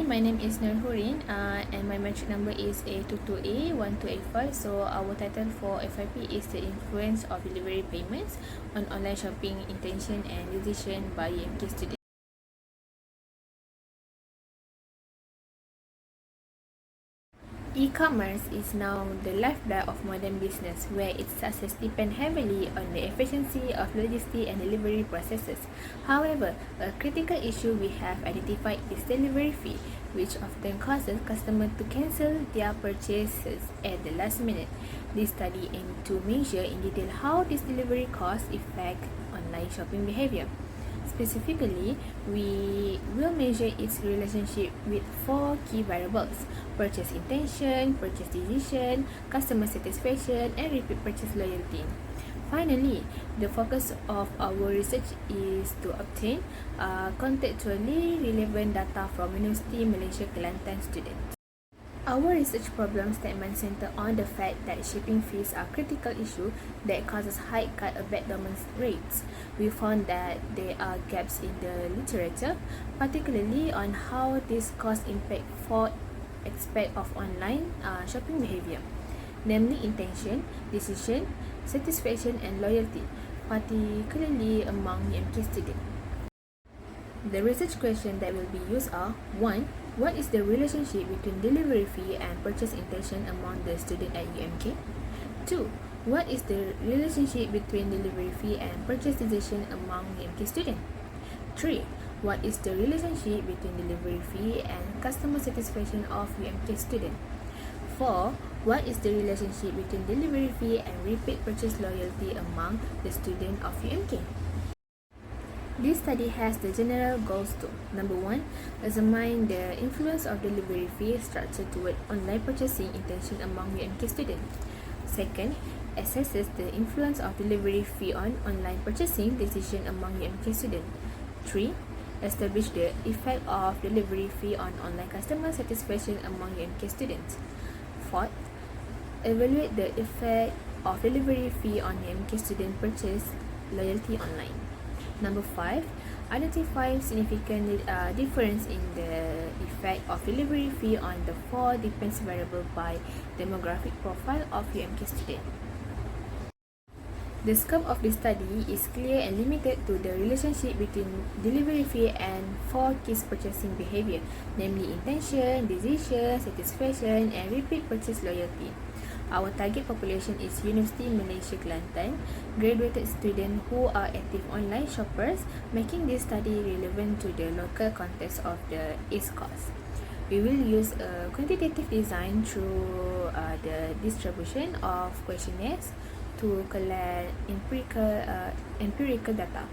Hi, my name is Nurhurin and my metric number is A22A1285. So our title for FYP is the influence of delivery payments on online shopping intention and decision by UMK students. E-commerce is now the lifeblood of modern business, where its success depends heavily on the efficiency of logistics and delivery processes. However, a critical issue we have identified is delivery fee, which often causes customers to cancel their purchases at the last minute. This study aims to measure in detail how this delivery costs affect online shopping behavior. Specifically, we will measure its relationship with four key variables: purchase intention, purchase decision, customer satisfaction, and repeat purchase loyalty. Finally, the focus of our research is to obtain contextually relevant data from University Malaysia Kelantan students. Our research problem statement centered on the fact that shipping fees are a critical issue that causes high cut abandonment rates. We found that there are gaps in the literature, particularly on how this cost impact four aspects of online shopping behavior, namely intention, decision, satisfaction, and loyalty, particularly among UMK students. The research questions that will be used are: 1. What is the relationship between delivery fee and purchase intention among the student at UMK? 2. What is the relationship between delivery fee and purchase decision among UMK students? 3. What is the relationship between delivery fee and customer satisfaction of UMK students? 4. What is the relationship between delivery fee and repeat purchase loyalty among the students of UMK? This study has the general goals to: number 1, examine the influence of delivery fee structure toward online purchasing intention among UMK students. 2nd, assesses the influence of delivery fee on online purchasing decision among UMK students. 3, establish the effect of delivery fee on online customer satisfaction among UMK students. 4th, evaluate the effect of delivery fee on UMK student purchase loyalty online. Number 5, identify significant difference in the effect of delivery fee on the four depends variable by demographic profile of UMK student. The scope of this study is clear and limited to the relationship between delivery fee and four key purchasing behavior, namely intention, decision, satisfaction, and repeat purchase loyalty. Our target population is University Malaysia Kelantan, graduated students who are active online shoppers, making this study relevant to the local context of the East Coast. We will use a quantitative design through the distribution of questionnaires to collect empirical data.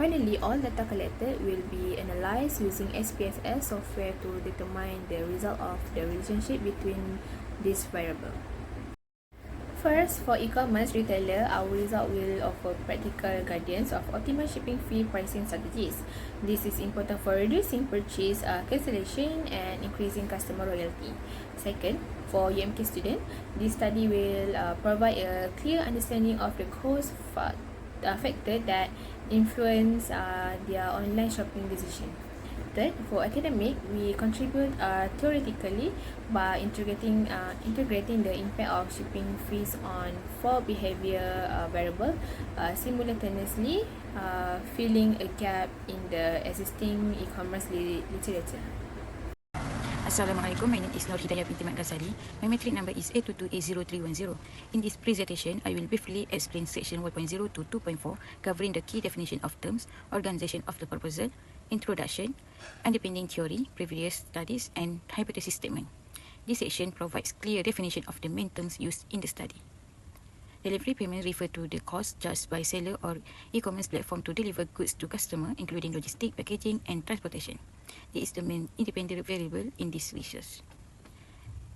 Finally, all data collected will be analyzed using SPSS software to determine the result of the relationship between these variables. First, for e-commerce retailer, our result will offer practical guidance of optimal shipping fee pricing strategies. This is important for reducing purchase cancellation and increasing customer loyalty. Second, for UMK student, this study will provide a clear understanding of the cost factor that influence their online shopping decision. Third, for academic, we contribute theoretically by integrating the impact of shipping fees on four behavior variables simultaneously, filling a gap in the existing e-commerce literature. Assalamualaikum, my name is Nur Hidayah binti Mat Ghazali. My metric number is A22A0310. In this presentation, I will briefly explain section 1.0 to 2.4, covering the key definition of terms, organization of the proposal, introduction, underpinning theory, previous studies, and hypothesis statement. This section provides clear definition of the main terms used in the study. Delivery payment refer to the cost charged by seller or e-commerce platform to deliver goods to customer, including logistic, packaging, and transportation. This is the main independent variable in this research.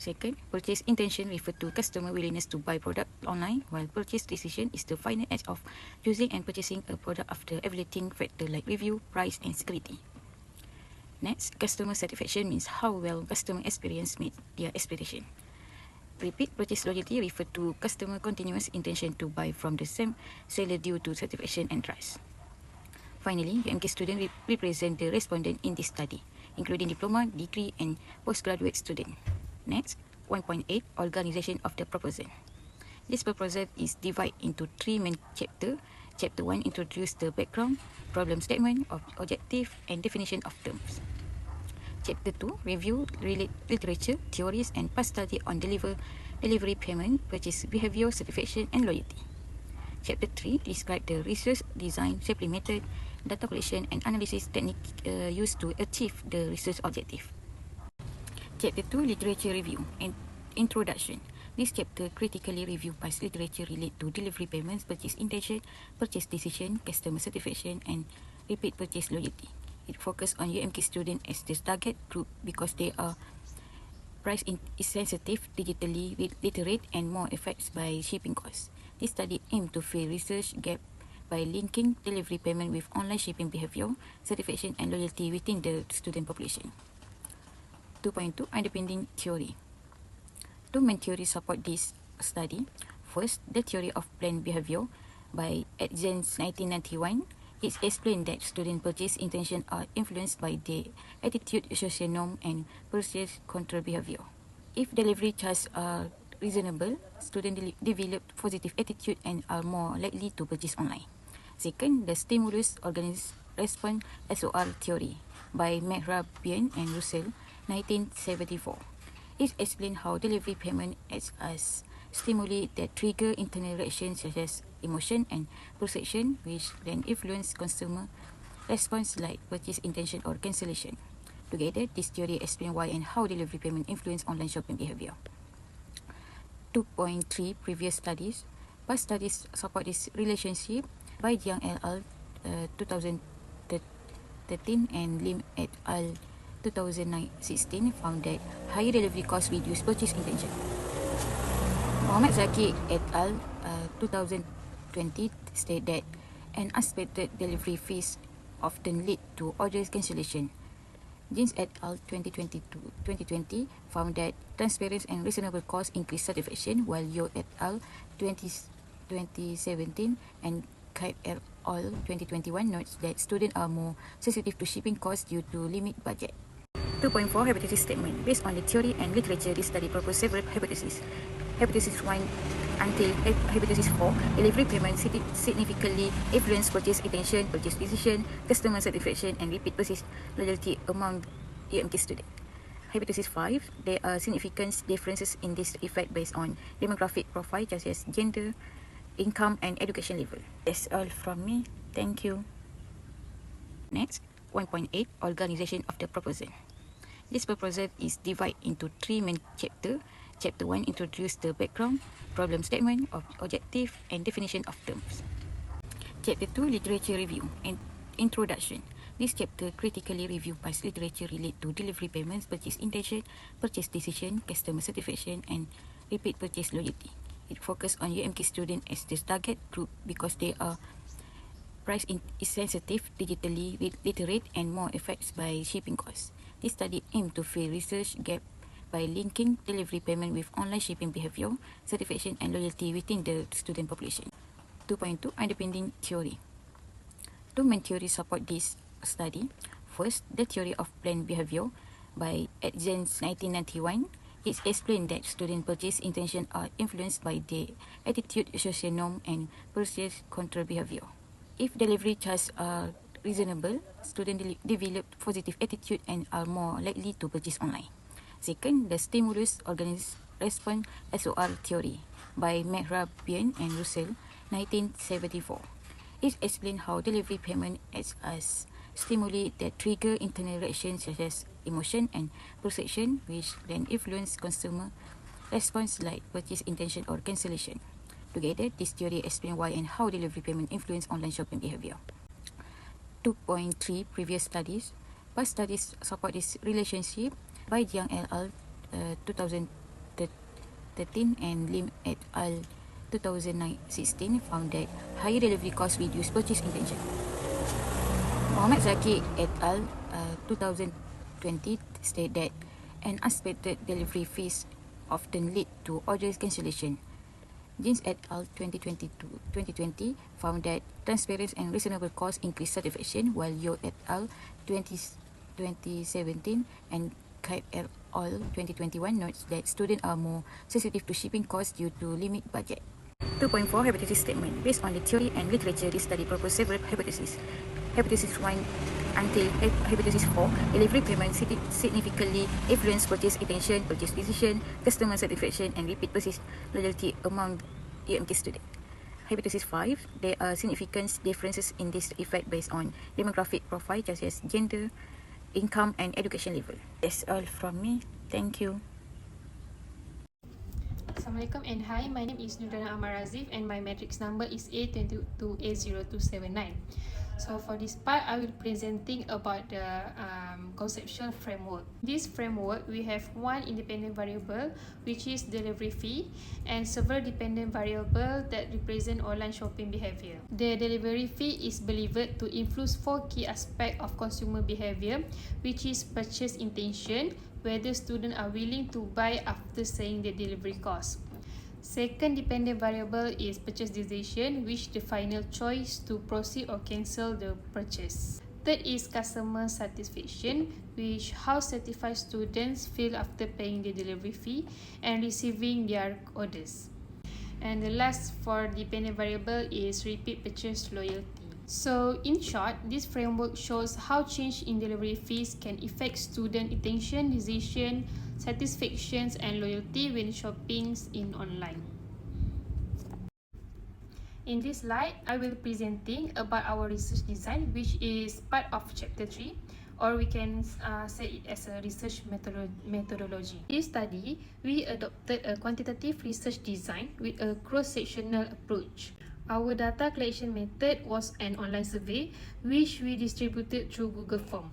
Second, purchase intention refer to customer willingness to buy product online, while purchase decision is the final act of choosing and purchasing a product after evaluating factors like review, price, and security. Next, customer satisfaction means how well customer experience meet their expectation. Repeat purchase loyalty refer to customer continuous intention to buy from the same seller due to satisfaction and trust. Finally, UMK student represent the respondent in this study. including diploma, degree, and postgraduate student. Next, 1.8 Organization of the proposal. This proposal is divided into three main chapters. Chapter 1 introduces the background, problem statement, objective, and definition of terms. Chapter 2 review literature, theories, and past study on delivery payment, purchase behavior, satisfaction, and loyalty. Chapter 3 describe the research design, sampling method, data collection, and analysis technique used to achieve the research objective. Chapter 2 literature review and introduction. This chapter critically review past literature related to delivery payments, purchase intention, purchase decision, customer satisfaction, and repeat purchase loyalty. It focuses on UMK students as the target group because they are price sensitive, digitally literate, and more affected by shipping costs. This study aimed to fill research gap by linking delivery payment with online shipping behavior, satisfaction, and loyalty within the student population. 2.2 Underpinning theory. Two main theories support this study. First, the theory of planned behavior by Atkins 1991. It explained that student purchase intention are influenced by their attitude, social norm, and purchase control behavior. If delivery charges are reasonable, students develop positive attitude and are more likely to purchase online. Second, the stimulus organism response SOR theory by McRabian and Russell, 1974. It explains how delivery payment acts as stimuli that trigger internal reactions such as emotion and perception, which then influence consumer response like purchase intention or cancellation. Together, this theory explains why and how delivery payment influence online shopping behavior. 2.3 Previous studies. Past studies support this relationship by Jiang et al. 2013 and Lim et al. 2016 found that higher delivery costs reduce purchase intention. Mohammad Zaki et al. 2020 state that unexpected delivery fees often lead to order cancellation. Jeans et al. 2020 found that transparent and reasonable costs increase satisfaction, while Yo et al. 2017 and Kite et al. 2021 notes that students are more sensitive to shipping costs due to limit budget. 2.4 Hypothesis statement. Based on the theory and literature, this study proposed several hypotheses. Hypothesis 1 until hypothesis 4, delivery payment significantly influence purchase intention, purchase decision, customer satisfaction, and repeat purchase loyalty among UMK students. Hypothesis 5, there are significant differences in this effect based on demographic profile such as gender, income, and education level. That's all from me. Thank you. Next, 1.8 Organization of the proposal. This proposal is divided into three main chapters. Chapter 1 introduces the background, problem statement, objective, and definition of terms. Chapter 2 Literature review and introduction. This chapter critically reviews past literature related to delivery payments, purchase intention, purchase decision, customer satisfaction, and repeat purchase loyalty. It focuses on UMK students as the target group because they are price sensitive, digitally literate, and more affected by shipping costs. This study aimed to fill research gap by linking delivery payment with online shipping behavior, satisfaction, and loyalty within the student population. 2.2 Underpinning theory. Two main theories support this study. First, the theory of planned behavior by Atkins 1991. It explained that student purchase intention are influenced by their attitude, social norm, and purchase control behavior. If delivery charges are reasonable, students develop positive attitude and are more likely to purchase online. Second, the stimulus organism response SOR theory by McRabian and Russell, 1974. It explains how delivery payment acts as stimuli that trigger internal reactions such as emotion and perception, which then influence consumer response like purchase intention or cancellation. Together, this theory explains why and how delivery payment influence online shopping behavior. 2.3 Previous studies. Past studies support this relationship by Jiang et al. 2013 and Lim et al. 2016 found that higher delivery costs reduce purchase intention. Mohammad Zaki et al. 2020 state that unexpected delivery fees often lead to order cancellation. Jeans et al. 2020 found that transparent and reasonable costs increase satisfaction, while Yo et al. 2017 2017 and Kite et al. 2021 notes that students are more sensitive to shipping costs due to limit budget. 2.4 Hypothesis Statement. Based on the theory and literature, this study proposed several hypotheses. Hypothesis 1 until Hypothesis 4, delivery payment significantly influence purchase intention, purchase decision, customer satisfaction, and repeat purchase loyalty among UMK students. Hypothesis 5, there are significant differences in this effect based on demographic profile such as gender, income, and education level. That's all from me. Thank you. Assalamualaikum and hi, my name is Nurana Amar Razif and my matrix number is A22A0279. So for this part, I will presenting about the conceptual framework. This framework, we have one independent variable which is delivery fee and several dependent variables that represent online shopping behavior. The delivery fee is believed to influence four key aspects of consumer behavior, which is purchase intention, whether students are willing to buy after saying the delivery cost. Second dependent variable is purchase decision, which the final choice to proceed or cancel the purchase. Third is customer satisfaction, which how satisfied students feel after paying the delivery fee and receiving their orders. And the last for dependent variable is repeat purchase loyalty. So in short, this framework shows how change in delivery fees can affect student attention, decision, satisfactions, and loyalty when shopping in online. In this slide, I will presenting about our research design, which is part of chapter 3, or we can say it as a research methodology. In this study, we adopted a quantitative research design with a cross-sectional approach. Our data collection method was an online survey, which we distributed through Google Form.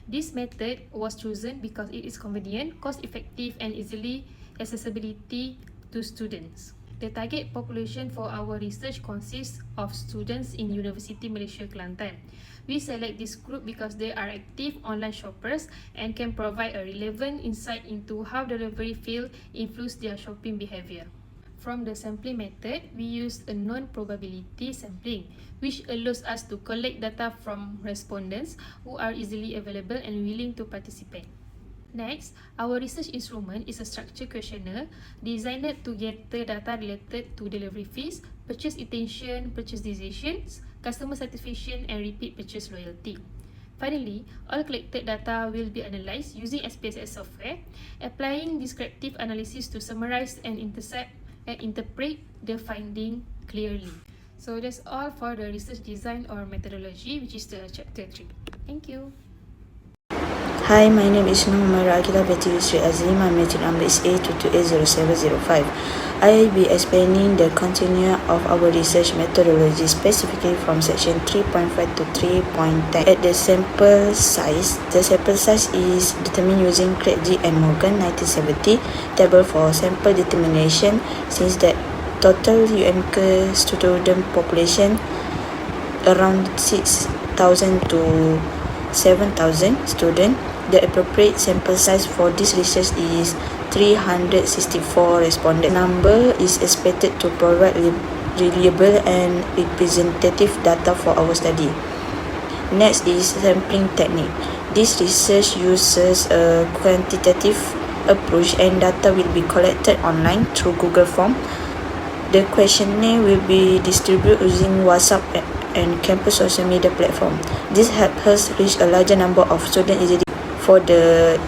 This method was chosen because it is convenient, cost-effective, and easily accessibility to students. The target population for our research consists of students in University Malaysia Kelantan. We select this group because they are active online shoppers and can provide a relevant insight into how delivery field influence their shopping behavior. From the sampling method, we use a non-probability sampling, which allows us to collect data from respondents who are easily available and willing to participate. Next, our research instrument is a structured questionnaire designed to gather data related to delivery fees, purchase intention, purchase decisions, customer satisfaction, and repeat purchase loyalty. Finally, all collected data will be analyzed using SPSS software, applying descriptive analysis to summarize and interpret the finding clearly. So that's all for the research design or methodology, which is the chapter 3. Thank you. Hi, my name is Numara Akila Betty Yusri Azim. My matric number is A22A0705. I will be explaining the continuum of our research methodology, specifically from section 3.5 to 3.10. At the sample size is determined using Craig G. and Morgan 1970 table for sample determination. Since the total UMK student population around 6,000 to 7,000 students, the appropriate sample size for this research is 364 respondent. Number is expected to provide reliable and representative data for our study. Next is sampling technique. This research uses a quantitative approach and data will be collected online through Google Form. The questionnaire will be distributed using WhatsApp and campus social media platform. This helps us reach a larger number of students easily. For the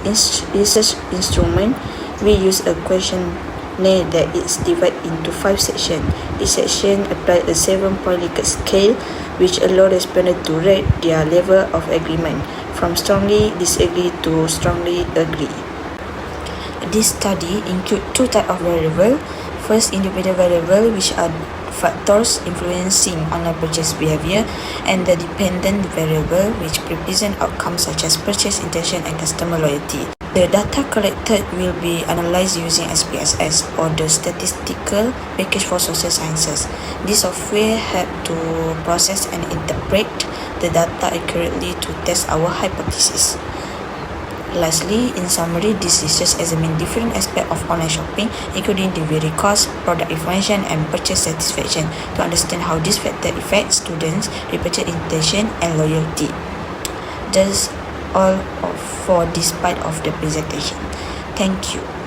research instrument, we use a questionnaire that is divided into 5 sections. Each section applies a 7-point Likert scale, which allows respondents to rate their level of agreement, from strongly disagree to strongly agree. This study includes 2 types of variables. First, independent variables, which are factors influencing online purchase behavior, and the dependent variable, which represent outcomes such as purchase intention and customer loyalty. The data collected will be analyzed using SPSS, or the Statistical Package for Social Sciences. This software helps to process and interpret the data accurately to test our hypothesis. Lastly, in summary, this research examines different aspects of online shopping, including delivery cost, product information, and purchase satisfaction, to understand how these factors affect students' repurchase intention and loyalty. That's all of for this part of the presentation. Thank you.